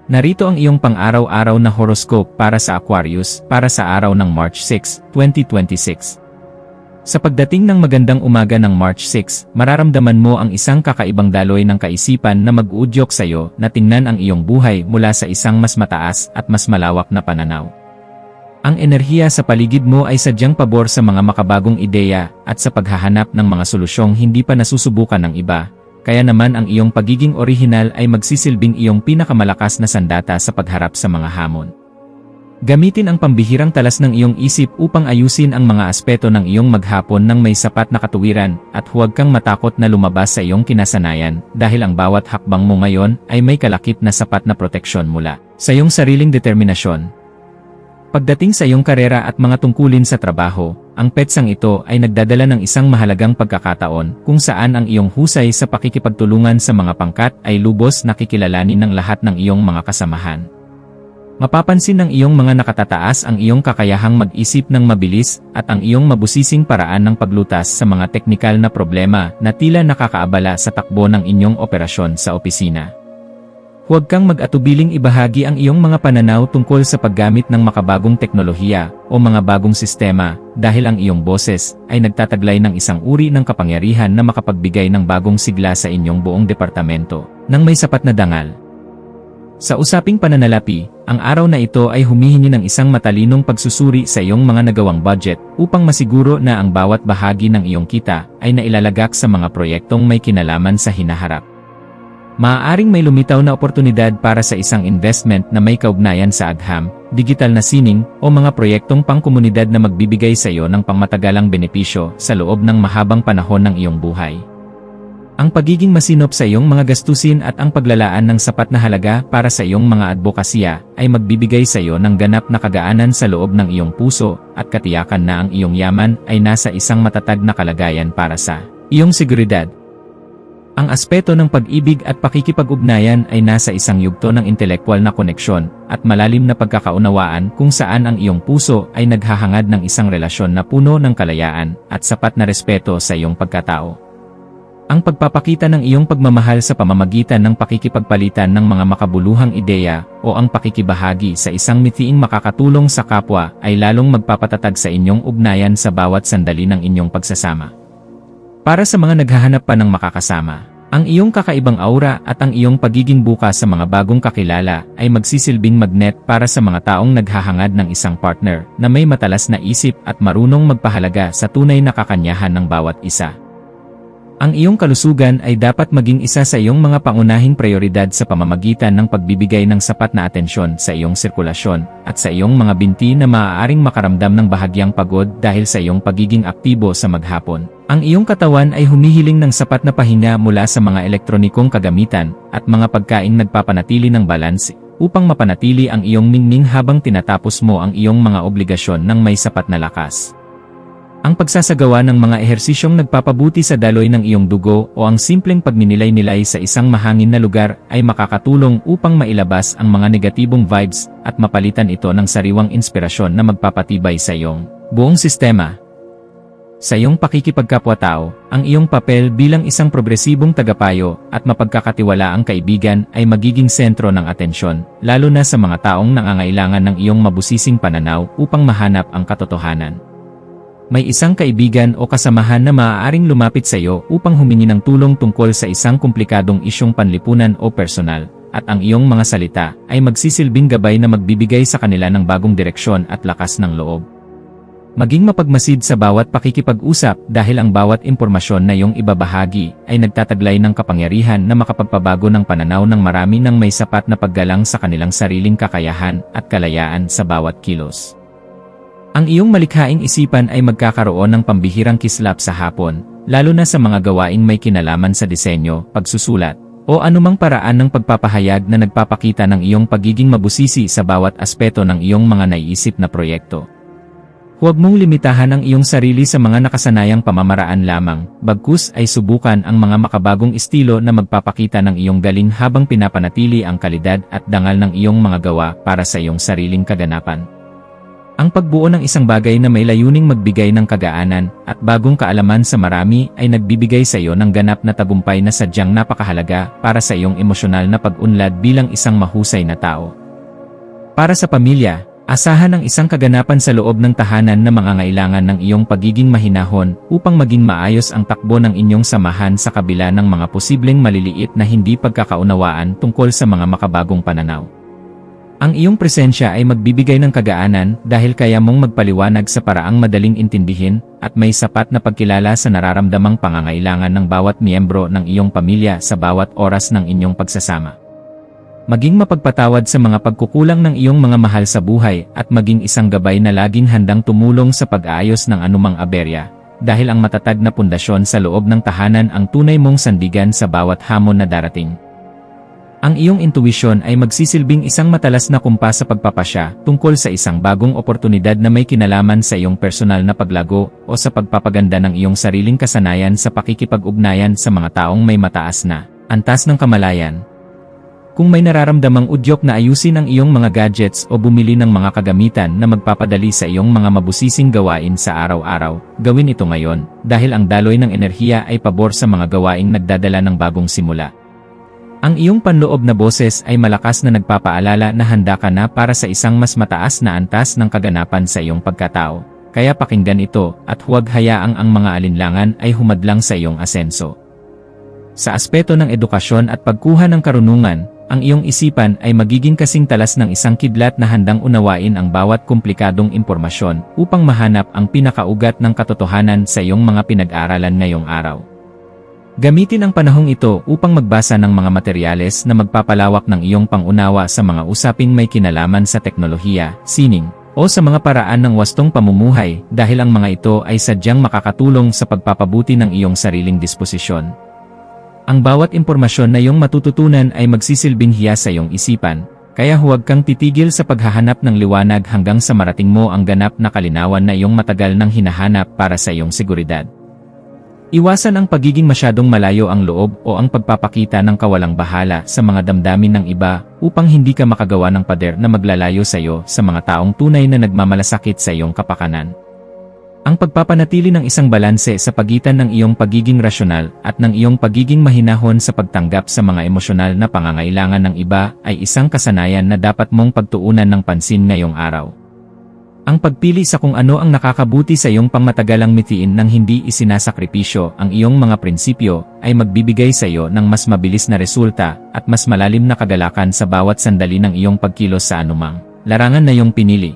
Narito ang iyong pang-araw-araw na horoscope para sa Aquarius para sa araw ng March 6, 2026. Sa pagdating ng magandang umaga ng March 6, mararamdaman mo ang isang kakaibang daloy ng kaisipan na mag-uudyok sa iyo na tingnan ang iyong buhay mula sa isang mas mataas at mas malawak na pananaw. Ang enerhiya sa paligid mo ay sadyang pabor sa mga makabagong ideya at sa paghahanap ng mga solusyong hindi pa nasusubukan ng iba. Kaya naman ang iyong pagiging orihinal ay magsisilbing iyong pinakamalakas na sandata sa pagharap sa mga hamon. Gamitin ang pambihirang talas ng iyong isip upang ayusin ang mga aspeto ng iyong maghapon ng may sapat na katuwiran at huwag kang matakot na lumabas sa iyong kinasanayan dahil ang bawat hakbang mo ngayon ay may kalakip na sapat na proteksyon mula sa iyong sariling determinasyon. Pagdating sa iyong karera at mga tungkulin sa trabaho, ang petsang ito ay nagdadala ng isang mahalagang pagkakataon kung saan ang iyong husay sa pakikipagtulungan sa mga pangkat ay lubos na kikilalanin ng lahat ng iyong mga kasamahan. Mapapansin ng iyong mga nakatataas ang iyong kakayahang mag-isip ng mabilis at ang iyong mabusising paraan ng paglutas sa mga teknikal na problema na tila nakakaabala sa takbo ng inyong operasyon sa opisina. Huwag kang mag-atubiling ibahagi ang iyong mga pananaw tungkol sa paggamit ng makabagong teknolohiya o mga bagong sistema dahil ang iyong boses ay nagtataglay ng isang uri ng kapangyarihan na makapagbigay ng bagong sigla sa inyong buong departamento nang may sapat na dangal. Sa usaping pananalapi, ang araw na ito ay humihingi ng isang matalinong pagsusuri sa iyong mga nagawang budget upang masiguro na ang bawat bahagi ng iyong kita ay nailalagak sa mga proyektong may kinalaman sa hinaharap. Maaaring may lumitaw na oportunidad para sa isang investment na may kaugnayan sa agham, digital na sining, o mga proyektong pangkomunidad na magbibigay sa iyo ng pangmatagalang benepisyo sa loob ng mahabang panahon ng iyong buhay. Ang pagiging masinop sa iyong mga gastusin at ang paglalaan ng sapat na halaga para sa iyong mga advokasya ay magbibigay sa iyo ng ganap na kagaanan sa loob ng iyong puso at katiyakan na ang iyong yaman ay nasa isang matatag na kalagayan para sa iyong seguridad. Ang aspeto ng pag-ibig at pakikipag-ugnayan ay nasa isang yugto ng intelektwal na koneksyon at malalim na pagkakaunawaan kung saan ang iyong puso ay naghahangad ng isang relasyon na puno ng kalayaan at sapat na respeto sa iyong pagkatao. Ang pagpapakita ng iyong pagmamahal sa pamamagitan ng pakikipagpalitan ng mga makabuluhang ideya o ang pakikibahagi sa isang mithiing makakatulong sa kapwa ay lalong magpapatatag sa inyong ugnayan sa bawat sandali ng inyong pagsasama. Para sa mga naghahanap pa ng makakasama, ang iyong kakaibang aura at ang iyong pagiging bukas sa mga bagong kakilala ay magsisilbing magnet para sa mga taong naghahangad ng isang partner na may matalas na isip at marunong magpahalaga sa tunay na kakanyahan ng bawat isa. Ang iyong kalusugan ay dapat maging isa sa iyong mga pangunahing prioridad sa pamamagitan ng pagbibigay ng sapat na atensyon sa iyong sirkulasyon at sa iyong mga binti na maaaring makaramdam ng bahagyang pagod dahil sa iyong pagiging aktibo sa maghapon. Ang iyong katawan ay humihiling ng sapat na pahinga mula sa mga elektronikong kagamitan at mga pagkaing nagpapanatili ng balanse upang mapanatili ang iyong ningning habang tinatapos mo ang iyong mga obligasyon ng may sapat na lakas. Ang pagsasagawa ng mga ehersisyong nagpapabuti sa daloy ng iyong dugo o ang simpleng pagninilay-nilay sa isang mahangin na lugar ay makakatulong upang mailabas ang mga negatibong vibes at mapalitan ito ng sariwang inspirasyon na magpapatibay sa iyong buong sistema. Sa iyong pakikipagkapwa-tao, ang iyong papel bilang isang progresibong tagapayo at mapagkakatiwalaang kaibigan ay magiging sentro ng atensyon, lalo na sa mga taong nangangailangan ng iyong mabusising pananaw upang mahanap ang katotohanan. May isang kaibigan o kasamahan na maaaring lumapit sa iyo upang humingi ng tulong tungkol sa isang komplikadong isyong panlipunan o personal, at ang iyong mga salita ay magsisilbing gabay na magbibigay sa kanila ng bagong direksyon at lakas ng loob. Maging mapagmasid sa bawat pakikipag-usap dahil ang bawat impormasyon na iyong ibabahagi ay nagtataglay ng kapangyarihan na makapagpabago ng pananaw ng marami ng may sapat na paggalang sa kanilang sariling kakayahan at kalayaan sa bawat kilos. Ang iyong malikhaing isipan ay magkakaroon ng pambihirang kislap sa hapon, lalo na sa mga gawaing may kinalaman sa disenyo, pagsusulat, o anumang paraan ng pagpapahayag na nagpapakita ng iyong pagiging mabusisi sa bawat aspeto ng iyong mga naiisip na proyekto. Huwag mong limitahan ang iyong sarili sa mga nakasanayang pamamaraan lamang, bagkus ay subukan ang mga makabagong estilo na magpapakita ng iyong galing habang pinapanatili ang kalidad at dangal ng iyong mga gawa para sa iyong sariling kaganapan. Ang pagbuo ng isang bagay na may layuning magbigay ng kagaanan at bagong kaalaman sa marami ay nagbibigay sa iyo ng ganap na tagumpay na sadyang napakahalaga para sa iyong emosyonal na pag-unlad bilang isang mahusay na tao. Para sa pamilya, asahan ang isang kaganapan sa loob ng tahanan na mangangailangan ng iyong pagiging mahinahon upang maging maayos ang takbo ng inyong samahan sa kabila ng mga posibleng maliliit na hindi pagkakaunawaan tungkol sa mga makabagong pananaw. Ang iyong presensya ay magbibigay ng kagaanan dahil kaya mong magpaliwanag sa paraang madaling intindihin at may sapat na pagkilala sa nararamdamang pangangailangan ng bawat miyembro ng iyong pamilya sa bawat oras ng inyong pagsasama. Maging mapagpatawad sa mga pagkukulang ng iyong mga mahal sa buhay at maging isang gabay na laging handang tumulong sa pag-aayos ng anumang aberya, dahil ang matatag na pundasyon sa loob ng tahanan ang tunay mong sandigan sa bawat hamon na darating. Ang iyong intuwisyon ay magsisilbing isang matalas na kumpas sa pagpapasya tungkol sa isang bagong oportunidad na may kinalaman sa iyong personal na paglago o sa pagpapaganda ng iyong sariling kasanayan sa pakikipag-ugnayan sa mga taong may mataas na antas ng kamalayan. Kung may nararamdamang udyok na ayusin ang iyong mga gadgets o bumili ng mga kagamitan na magpapadali sa iyong mga mabusising gawain sa araw-araw, gawin ito ngayon dahil ang daloy ng enerhiya ay pabor sa mga gawaing nagdadala ng bagong simula. Ang iyong panloob na boses ay malakas na nagpapaalala na handa ka na para sa isang mas mataas na antas ng kaganapan sa iyong pagkatao, kaya pakinggan ito at huwag hayaang ang mga alinlangan ay humadlang sa iyong asenso. Sa aspeto ng edukasyon at pagkuha ng karunungan, ang iyong isipan ay magiging kasing talas ng isang kidlat na handang unawain ang bawat komplikadong impormasyon upang mahanap ang pinakaugat ng katotohanan sa iyong mga pinag-aralan ngayong araw. Gamitin ang panahong ito upang magbasa ng mga materyales na magpapalawak ng iyong pangunawa sa mga usaping may kinalaman sa teknolohiya, sining, o sa mga paraan ng wastong pamumuhay dahil ang mga ito ay sadyang makakatulong sa pagpapabuti ng iyong sariling disposisyon. Ang bawat impormasyon na iyong matututunan ay magsisilbing hiya sa iyong isipan, kaya huwag kang titigil sa paghahanap ng liwanag hanggang sa marating mo ang ganap na kalinawan na iyong matagal nang hinahanap para sa iyong seguridad. Iwasan ang pagiging masyadong malayo ang loob o ang pagpapakita ng kawalang bahala sa mga damdamin ng iba upang hindi ka makagawa ng pader na maglalayo sa iyo sa mga taong tunay na nagmamalasakit sa iyong kapakanan. Ang pagpapanatili ng isang balanse sa pagitan ng iyong pagiging rasyonal at ng iyong pagiging mahinahon sa pagtanggap sa mga emosyonal na pangangailangan ng iba ay isang kasanayan na dapat mong pagtuunan ng pansin ngayong araw. Ang pagpili sa kung ano ang nakakabuti sa iyong pangmatagalang mitiin nang hindi isinasakripisyo ang iyong mga prinsipyo ay magbibigay sa iyo ng mas mabilis na resulta at mas malalim na kagalakan sa bawat sandali ng iyong pagkilos sa anumang larangan na iyong pinili.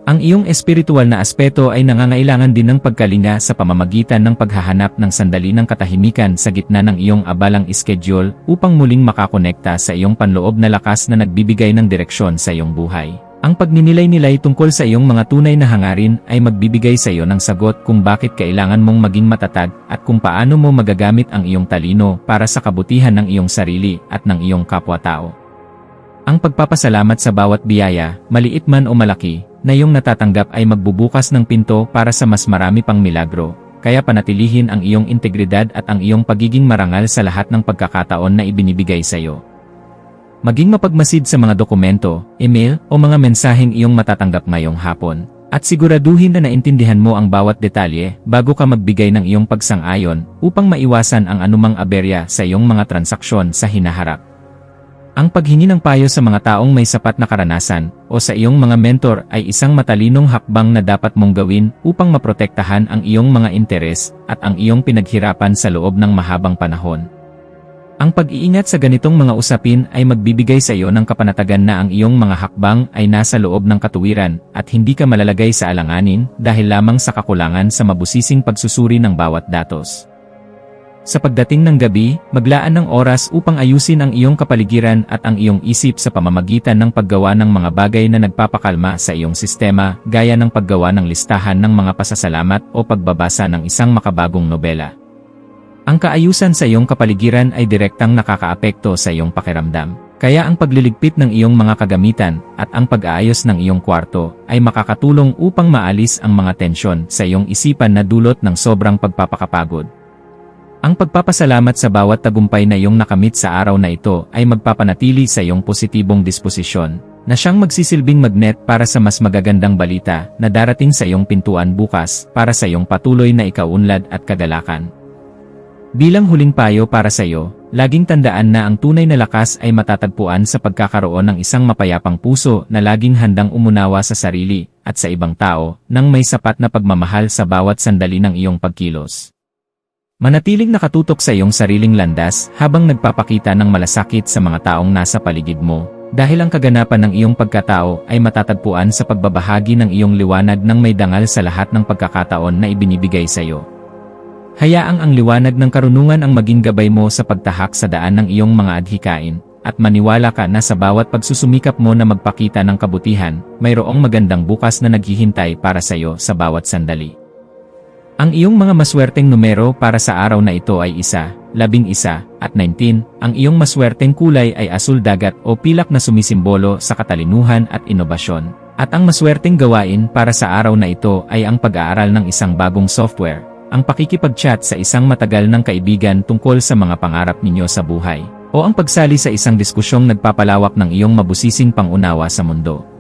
Ang iyong espiritual na aspeto ay nangangailangan din ng pagkalinga sa pamamagitan ng paghahanap ng sandali ng katahimikan sa gitna ng iyong abalang schedule upang muling makakonekta sa iyong panloob na lakas na nagbibigay ng direksyon sa iyong buhay. Ang pagninilay-nilay tungkol sa iyong mga tunay na hangarin ay magbibigay sa iyo ng sagot kung bakit kailangan mong maging matatag at kung paano mo magagamit ang iyong talino para sa kabutihan ng iyong sarili at ng iyong kapwa-tao. Ang pagpapasalamat sa bawat biyaya, maliit man o malaki, na iyong natatanggap ay magbubukas ng pinto para sa mas marami pang milagro, kaya panatilihin ang iyong integridad at ang iyong pagiging marangal sa lahat ng pagkakataon na ibinibigay sa iyo. Maging mapagmasid sa mga dokumento, email, o mga mensaheng iyong matatanggap ngayong hapon, at siguraduhin na naintindihan mo ang bawat detalye bago ka magbigay ng iyong pagsang-ayon upang maiwasan ang anumang aberya sa iyong mga transaksyon sa hinaharap. Ang paghingi ng payo sa mga taong may sapat na karanasan o sa iyong mga mentor ay isang matalinong hakbang na dapat mong gawin upang maprotektahan ang iyong mga interes at ang iyong pinaghirapan sa loob ng mahabang panahon. Ang pag-iingat sa ganitong mga usapin ay magbibigay sa iyo ng kapanatagan na ang iyong mga hakbang ay nasa loob ng katuwiran at hindi ka malalagay sa alanganin dahil lamang sa kakulangan sa mabusising pagsusuri ng bawat datos. Sa pagdating ng gabi, maglaan ng oras upang ayusin ang iyong kapaligiran at ang iyong isip sa pamamagitan ng paggawa ng mga bagay na nagpapakalma sa iyong sistema gaya ng paggawa ng listahan ng mga pasasalamat o pagbabasa ng isang makabagong nobela. Ang kaayusan sa iyong kapaligiran ay direktang nakakaapekto sa iyong pakiramdam. Kaya ang pagliligpit ng iyong mga kagamitan at ang pag-aayos ng iyong kwarto ay makakatulong upang maalis ang mga tensyon sa iyong isipan na dulot ng sobrang pagpapakapagod. Ang pagpapasalamat sa bawat tagumpay na iyong nakamit sa araw na ito ay magpapanatili sa iyong positibong disposisyon, na siyang magsisilbing magnet para sa mas magagandang balita na darating sa iyong pintuan bukas para sa iyong patuloy na ikaunlad at kagalakan. Bilang huling payo para sa iyo, laging tandaan na ang tunay na lakas ay matatagpuan sa pagkakaroon ng isang mapayapang puso na laging handang umunawa sa sarili at sa ibang tao nang may sapat na pagmamahal sa bawat sandali ng iyong pagkilos. Manatiling nakatutok sa iyong sariling landas habang nagpapakita ng malasakit sa mga taong nasa paligid mo, dahil ang kaganapan ng iyong pagkatao ay matatagpuan sa pagbabahagi ng iyong liwanag ng may dangal sa lahat ng pagkakataon na ibinibigay sa iyo. Hayaang ang liwanag ng karunungan ang maging gabay mo sa pagtahak sa daan ng iyong mga adhikain, at maniwala ka na sa bawat pagsusumikap mo na magpakita ng kabutihan, mayroong magandang bukas na naghihintay para sa iyo sa bawat sandali. Ang iyong mga maswerteng numero para sa araw na ito ay 1, 11, at 19. Ang iyong maswerteng kulay ay asul dagat o pilak na sumisimbolo sa katalinuhan at inobasyon. At ang maswerteng gawain para sa araw na ito ay ang pag-aaral ng isang bagong software, ang pakikipag-chat sa isang matagal ng kaibigan tungkol sa mga pangarap ninyo sa buhay, o ang pagsali sa isang diskusyong nagpapalawak ng iyong mabusising pangunawa sa mundo.